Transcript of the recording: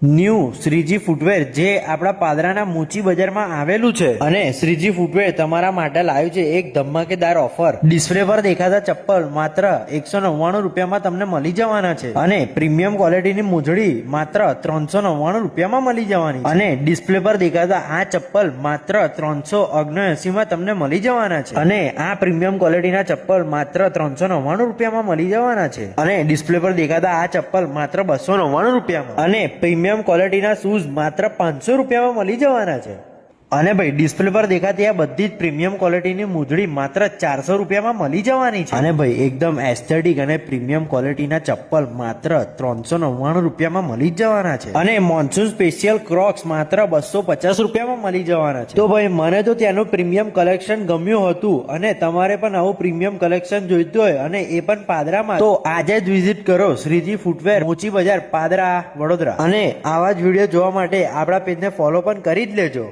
New Shriji footwear જે આપણા પાદરાના મોચી બજારમાં આવેલું છે અને શ્રીજી ફૂટવેર તમારા માટે લાવ્યું છે એક ધમાકેદાર ઓફર. ડિસ્પ્લે પર દેખાતા ચપ્પલ માત્ર 199 રૂપિયામાં તમને મળી જવાના છે અને પ્રીમિયમ ક્વોલિટીની મોજડી માત્ર 399 રૂપિયામાં મળી જવાની અને ડિસ્પ્લે પર દેખાતા આ ચપ્પલ માત્ર 379 માં તમને મળી જવાના છે અને આ પ્રીમિયમ ક્વોલિટીના ચપ્પલ માત્ર 399 રૂપિયામાં મળી જવાના છે અને ડિસ્પ્લે પર દેખાતા આ ચપ્પલ માત્ર 299 રૂપિયામાં અને પ્રીમિયમ ક્વોલિટીના શૂઝ માત્ર 500 રૂપિયામાં મળી જવાના છે. અને ભાઈ ડિસ્પ્લે પર દેખાતી આ બધી જ પ્રીમિયમ ક્વોલિટીની મોજડી માત્ર 400 રૂપિયામાં મળી જવાની છે. અને ભાઈ એકદમ એસ્થેટિક અને પ્રીમિયમ ક્વોલિટીના ચપ્પલ માત્ર 399 રૂપિયામાં મળી જવાના છે અને મોન્સૂન સ્પેશિયલ ક્રોક્સ માત્ર 250 રૂપિયામાં મળી જવાના છે. તો ભાઈ મને તો ત્યાંનું પ્રીમિયમ કલેક્શન ગમ્યું હતું અને તમારે પણ આવું પ્રીમિયમ કલેક્શન જોઈતું હોય અને એ પણ પાદરામાં, તો આજે જ વિઝિટ કરો શ્રીજી ફૂટવેર, મોચી બજાર, પાદરા, વડોદરા. અને આવા જ વિડીયો જોવા માટે આપણા પેજને ફોલો પણ કરી જ લેજો.